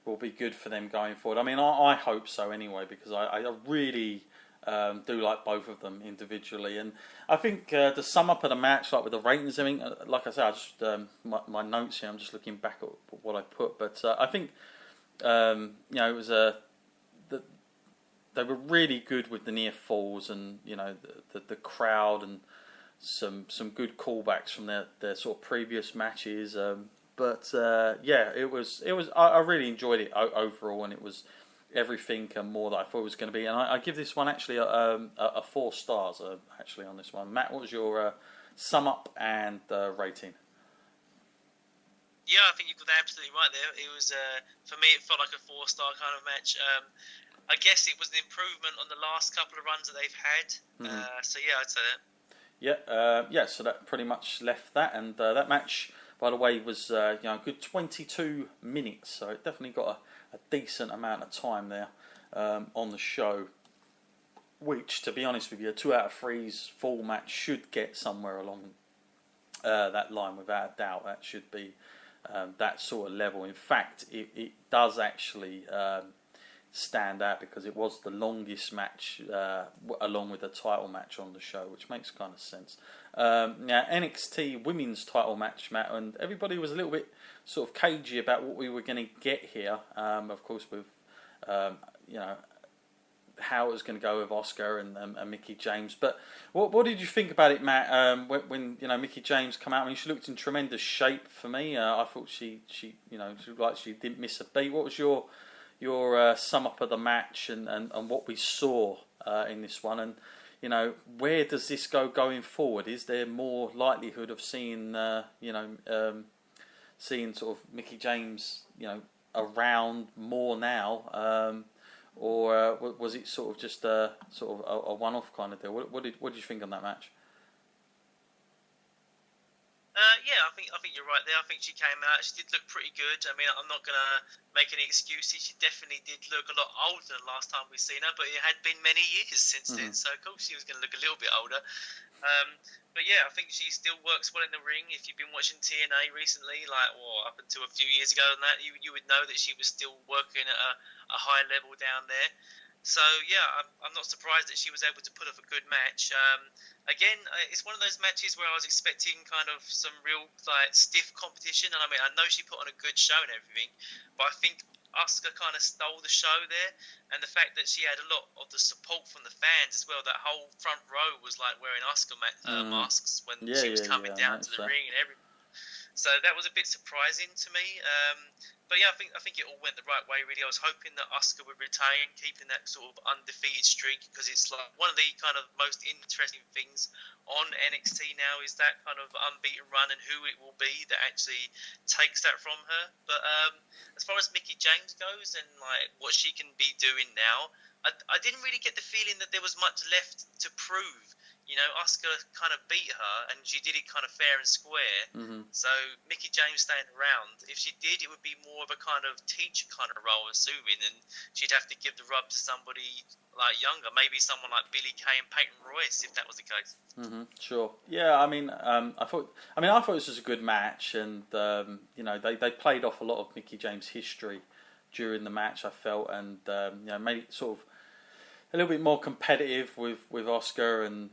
will be good for them going forward. I mean, I hope so anyway, because I really do like both of them individually. And I think to sum up of the match, like with the ratings, I mean, like I said, I just my notes here, I'm just looking back at what I put, but I think it was they were really good with the near falls, and the crowd, and some good callbacks from their sort of previous matches. But it was. I really enjoyed it overall, and it was everything and more that I thought it was going to be. And I give this one actually a 4 stars actually on this one. Matt, what was your sum up and rating? Yeah, I think you got that absolutely right there. It was for me, it felt like a 4-star kind of match. I guess it was an improvement on the last couple of runs that they've had. So yeah, I'd say that. So that pretty much left that, and that match, by the way, was a good 22 minutes, so it definitely got a decent amount of time there on the show, which, to be honest with you, a 2 out of 3's full match should get somewhere along that line, without a doubt. That should be that sort of level. In fact, it does actually stand out, because it was the longest match along with the title match on the show, which makes kind of sense. Now, NXT women's title match, Matt, and everybody was a little bit sort of cagey about what we were going to get here. Of course, with how it was going to go with Asuka and Mickie James. But what did you think about it, Matt? When Mickie James come out, I mean, she looked in tremendous shape for me. I thought she looked like she didn't miss a beat. What was your sum up of the match and what we saw in this one, and where does this go going forward? Is there more likelihood of seeing seeing sort of Mickie James around more now, or was it sort of just a one-off kind of deal? What did you think on that match? Yeah, I think you're right there. I think she came out. She did look pretty good. I mean, I'm not going to make any excuses. She definitely did look a lot older than last time we've seen her, but it had been many years since then, so of course she was going to look a little bit older. But yeah, I think she still works well in the ring. If you've been watching TNA recently, up until a few years ago and that, you would know that she was still working at a high level down there. So yeah, I'm not surprised that she was able to put up a good match. Again, it's one of those matches where I was expecting kind of some real stiff competition, and I mean, I know she put on a good show and everything, but I think Asuka kind of stole the show there, and the fact that she had a lot of the support from the fans as well. That whole front row was wearing Asuka masks when she was coming down to the ring and everything. So that was a bit surprising to me. But yeah, I think it all went the right way, really. I was hoping that Asuka would retain, keeping that sort of undefeated streak, because it's one of the kind of most interesting things on NXT now is that kind of unbeaten run and who it will be that actually takes that from her. But as far as Mickie James goes and what she can be doing now, I didn't really get the feeling that there was much left to prove. Asuka kind of beat her, and she did it kind of fair and square. So Mickie James staying around, if she did, it would be more of a kind of teacher kind of role, assuming, and she'd have to give the rub to somebody younger, maybe someone like Billie Kay and Peyton Royce, if that was the case. Sure. Yeah. I mean, I thought this was a good match, and they played off a lot of Mickie James' history during the match, I felt, and made it sort of a little bit more competitive with Asuka. And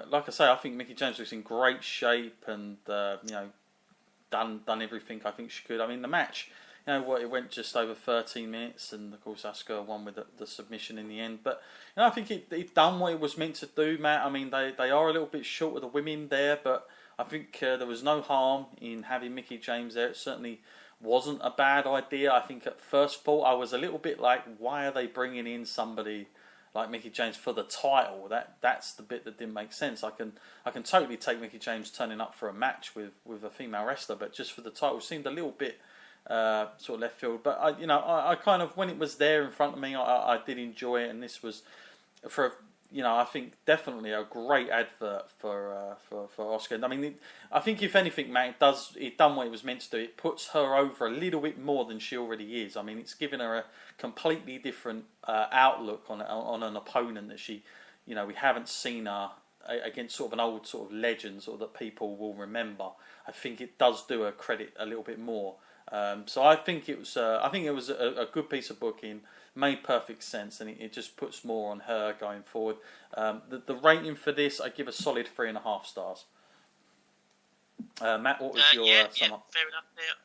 like I say, I think Mickie James looks in great shape, and done everything I think she could. I mean, the match, it went just over 13 minutes, and of course Asuka won with the submission in the end. But I think it done what it was meant to do, Matt. I mean, they are a little bit short of the women there, but I think there was no harm in having Mickie James there. It certainly wasn't a bad idea. I think at first thought I was a little bit like, why are they bringing in somebody like Mickie James for the title? That's the bit that didn't make sense. I can totally take Mickie James turning up for a match with a female wrestler, but just for the title seemed a little bit sort of left field. But I kind of, when it was there in front of me, I did enjoy it, and this was I think definitely a great advert for Asuka. I mean, I think if anything, Matt, it done what it was meant to do. It puts her over a little bit more than she already is. I mean, it's given her a completely different outlook on an opponent that we haven't seen her against sort of an old sort of legend, sort of that people will remember. I think it does do her credit a little bit more. So I think it was a good piece of booking, made perfect sense, and it just puts more on her going forward. The rating for this, I give a solid 3.5 stars. Matt, what was your sum up? Fair enough there.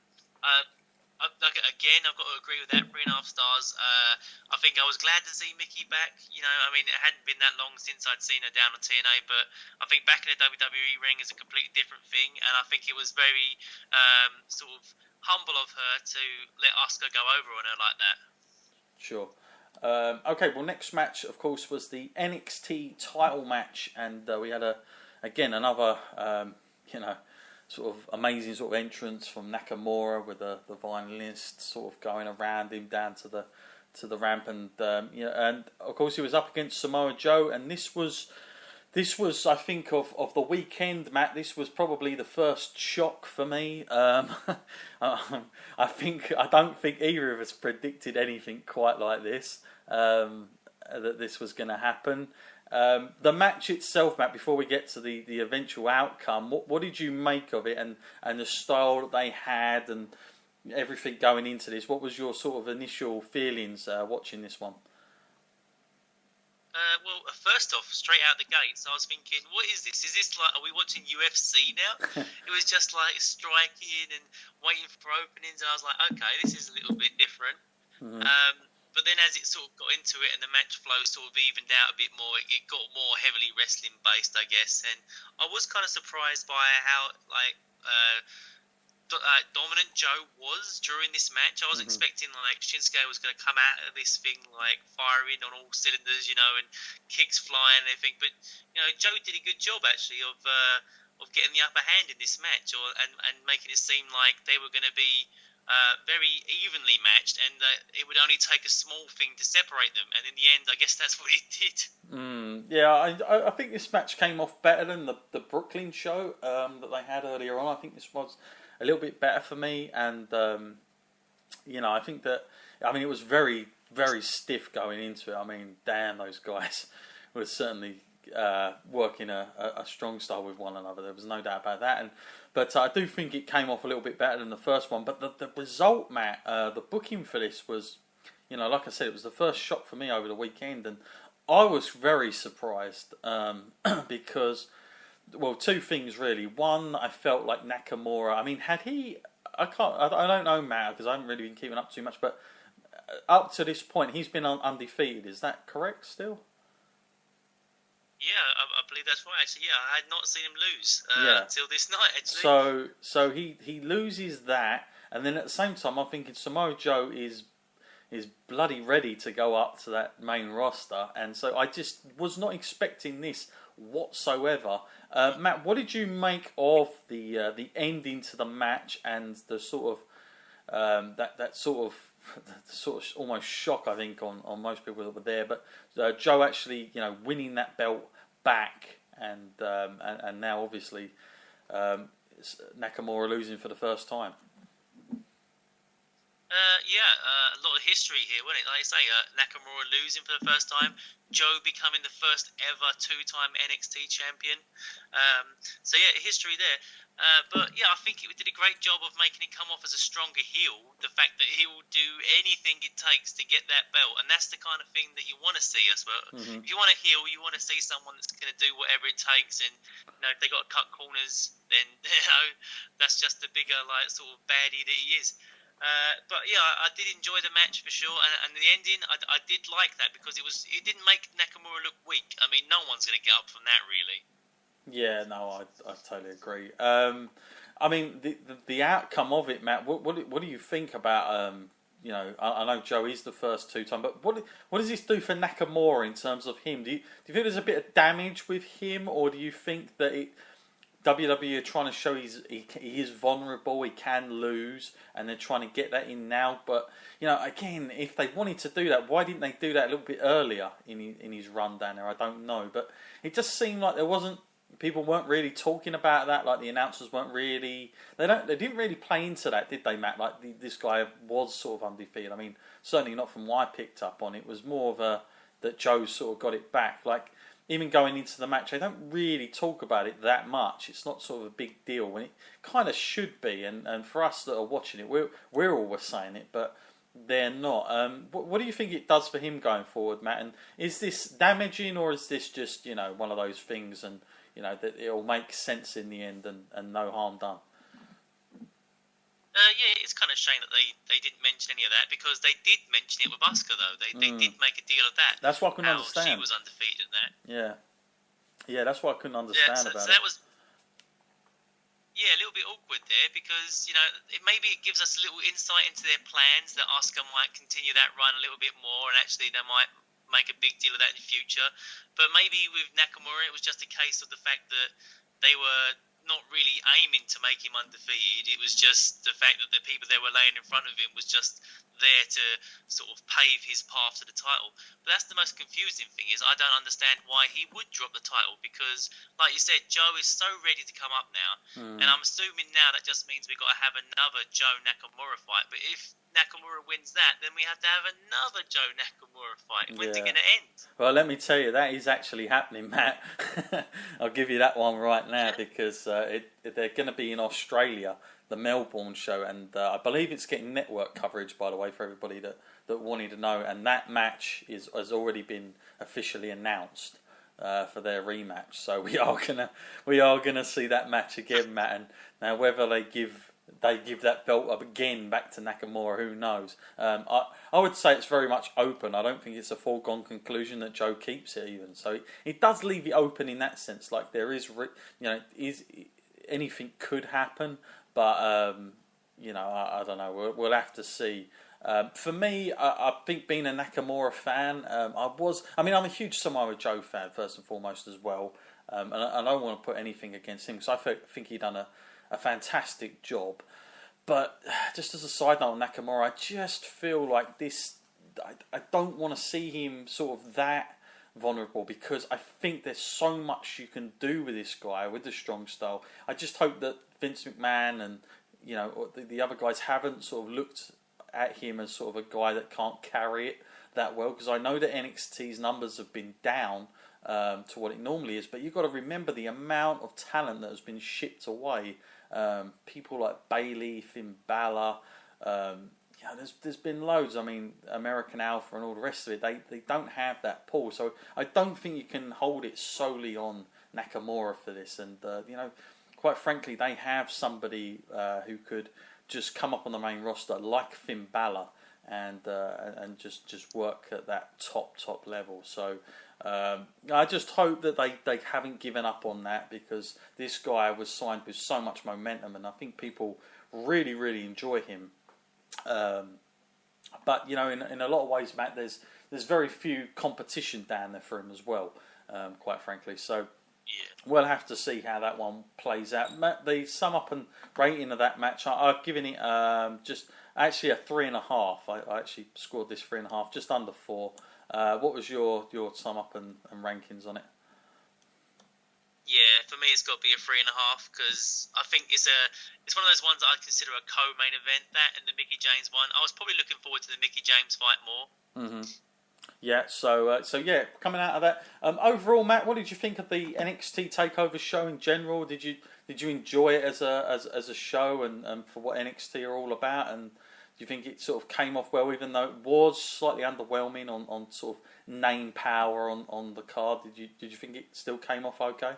Again, I've got to agree with that. 3.5 stars. I think I was glad to see Mickey back. I mean, it hadn't been that long since I'd seen her down on TNA, but I think back in the WWE ring is a completely different thing, and I think it was very sort of humble of her to let Asuka go over on her like that. Sure. Okay, well, next match, of course, was the NXT title match, and we had another sort of amazing sort of entrance from Nakamura with the violinist sort of going around him down to the ramp, and and of course he was up against Samoa Joe, and this was I think of the weekend, Matt. This was probably the first shock for me. I don't think either of us predicted anything quite like this. That this was going to happen. The match itself, Matt, before we get to the eventual outcome, what did you make of it, and the style that they had and everything going into this? What was your sort of initial feelings watching this one? Well, first off, straight out the gates, I was thinking, what is this? Is this like, are we watching UFC now? It was just like striking and waiting for openings, and I was like, okay, this is a little bit different. Mm-hmm. But then as it sort of got into it and the match flow sort of evened out a bit more, it got more heavily wrestling based, I guess. And I was kind of surprised by how dominant Joe was during this match. I was expecting like Shinsuke was going to come out of this thing like firing on all cylinders, and kicks flying and everything. But Joe did a good job actually of getting the upper hand in this match, and making it seem like they were going to be very evenly matched, and it would only take a small thing to separate them. And in the end, I guess that's what it did. Yeah, I think this match came off better than the Brooklyn show that they had earlier on. I think this was a little bit better for me, and I think that it was very, very stiff going into it. I mean, damn, those guys were certainly working a strong style with one another. There was no doubt about that. But I do think it came off a little bit better than the first one. But the result, Matt, the booking for this was, like I said, it was the first shock for me over the weekend, and I was very surprised because, well, two things really. One, I felt like Nakamura. I mean, had he? I don't know, Matt, because I haven't really been keeping up too much. But up to this point, he's been undefeated. Is that correct still? Yeah, I believe that's right. Actually, yeah, I had not seen him lose until this night. Actually. So he loses that, and then at the same time, I'm thinking Samoa Joe is bloody ready to go up to that main roster, and so I just was not expecting this whatsoever. Matt, what did you make of the ending to the match and the sort of that sort of almost shock, I think, on most people that were there, but Joe actually winning that belt back, and now obviously Nakamura losing for the first time. A lot of history here, wasn't it? Like I say, Nakamura losing for the first time, Joe becoming the first ever two-time NXT champion. So yeah, history there. But yeah, I think it did a great job of making it come off as a stronger heel. The fact that he will do anything it takes to get that belt, and that's the kind of thing that you want to see as well. Mm-hmm. If you want to heel, you want to see someone that's going to do whatever it takes. And if they got to cut corners, then that's just the bigger sort of baddie that he is. But yeah, I did enjoy the match for sure, and the ending I did like that because it didn't make Nakamura look weak. I mean, no one's going to get up from that really. Yeah, no, I totally agree. I mean, the outcome of it, Matt. What do you think about? I know Joe is the first two-time, but what does this do for Nakamura in terms of him? Do you think there's a bit of damage with him, or do you think that WWE are trying to show he is vulnerable, he can lose, and they're trying to get that in now? But again, if they wanted to do that, why didn't they do that a little bit earlier in his run down there? I don't know, but it just seemed like people weren't really talking about that. Like the announcers weren't really. They didn't really play into that, did they, Matt? Like this guy was sort of undefeated. I mean, certainly not from what I picked up on. It was more of that Joe sort of got it back. Like even going into the match, they don't really talk about it that much. It's not sort of a big deal when it kind of should be. And for us that are watching it, we're always saying it, but they're not. What do you think it does for him going forward, Matt? And is this damaging, or is this just one of those things, and that it'll make sense in the end and no harm done? Yeah, it's kind of a shame that they didn't mention any of that, because they did mention it with Asuka, though. They did make a deal of that. That's what I couldn't understand. She was undefeated in that. Yeah, that's what I couldn't understand about so it. That was, a little bit awkward there, because, maybe it gives us a little insight into their plans, that Asuka might continue that run a little bit more, and actually they might make a big deal of that in the future. But maybe with Nakamura, it was just a case of the fact that they were not really aiming to make him undefeated. It was just the fact that the people that were laying in front of him was just there to sort of pave his path to the title. But that's the most confusing thing, is I don't understand why he would drop the title, because, like you said, Joe is so ready to come up now, and I'm assuming now that just means we've got to have another Joe Nakamura fight. But if Nakamura wins that, then we have to have another Joe Nakamura fight. When's it going to end? Well, let me tell you, that is actually happening, Matt. I'll give you that one right now, because they're going to be in Australia, the Melbourne show, and I believe it's getting network coverage, by the way, for everybody that wanted to know. And that match has already been officially announced for their rematch. So we are gonna see that match again, Matt. And now whether they give that belt up again back to Nakamura, who knows? I would say it's very much open. I don't think it's a foregone conclusion that Joe keeps it even. So it does leave it open in that sense. Like there is, anything could happen, but I don't know. We'll have to see. For me, I think being a Nakamura fan, I'm a huge Samoa Joe fan first and foremost as well, and I don't want to put anything against him, because I think he done a fantastic job. But just as a side note on Nakamura, I just feel like this, I don't want to see him sort of that vulnerable, because I think there's so much you can do with this guy, with the strong style. I just hope that Vince McMahon and the other guys haven't sort of looked at him as sort of a guy that can't carry it that well, because I know that NXT's numbers have been down to what it normally is, but you've got to remember the amount of talent that has been shipped away. People like Bayley, Finn Balor, there's been loads. I mean, American Alpha and all the rest of it, they don't have that pull. So I don't think you can hold it solely on Nakamura for this. And quite frankly, they have somebody who could just come up on the main roster like Finn Balor and just work at that top level. So I just hope that they haven't given up on that, because this guy was signed with so much momentum, and I think people really, really enjoy him. But in a lot of ways, Matt, there's very few competition down there for him as well, quite frankly. So we'll have to see how that one plays out. Matt, the sum up and rating of that match, I've given it just actually a 3.5. I actually scored this 3.5, just under 4. What was your sum up and rankings on it? Yeah, for me it's got to be a 3.5, because I think it's one of those ones that I consider a co-main event. That and the Mickie James one, I was probably looking forward to the Mickie James fight more. Mm-hmm. Yeah, so coming out of that, overall, Matt, what did you think of the NXT TakeOver show in general? Did you enjoy it as a show and for what NXT are all about? And do you think it sort of came off well, even though it was slightly underwhelming on sort of name power on the card? Did you think it still came off okay?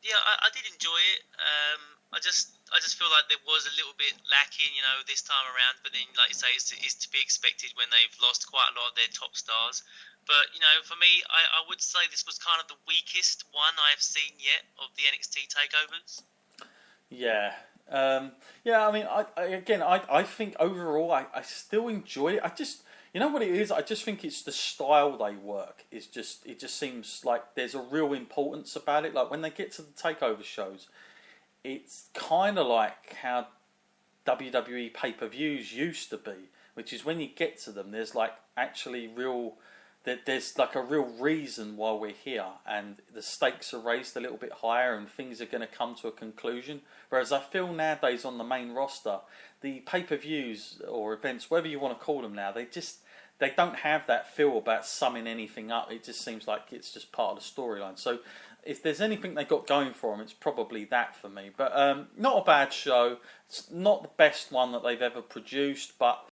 Yeah, I did enjoy it. I just feel like there was a little bit lacking, this time around. But then, like you say, it's to be expected when they've lost quite a lot of their top stars. But for me, I would say this was kind of the weakest one I've seen yet of the NXT takeovers. Yeah. I mean, I think overall, I still enjoy it. I just, what it is? I just think it's the style they work. It just seems like there's a real importance about it. Like when they get to the takeover shows, it's kind of like how WWE pay-per-views used to be, which is when you get to them, there's like actually there's like a real reason why we're here, and the stakes are raised a little bit higher, and things are going to come to a conclusion. Whereas I feel nowadays on the main roster, the pay-per-views or events, whatever you want to call them now, they don't have that feel about summing anything up. It just seems like it's just part of the storyline. So if there's anything they got going for them, it's probably that for me. But not a bad show. It's not the best one that they've ever produced, but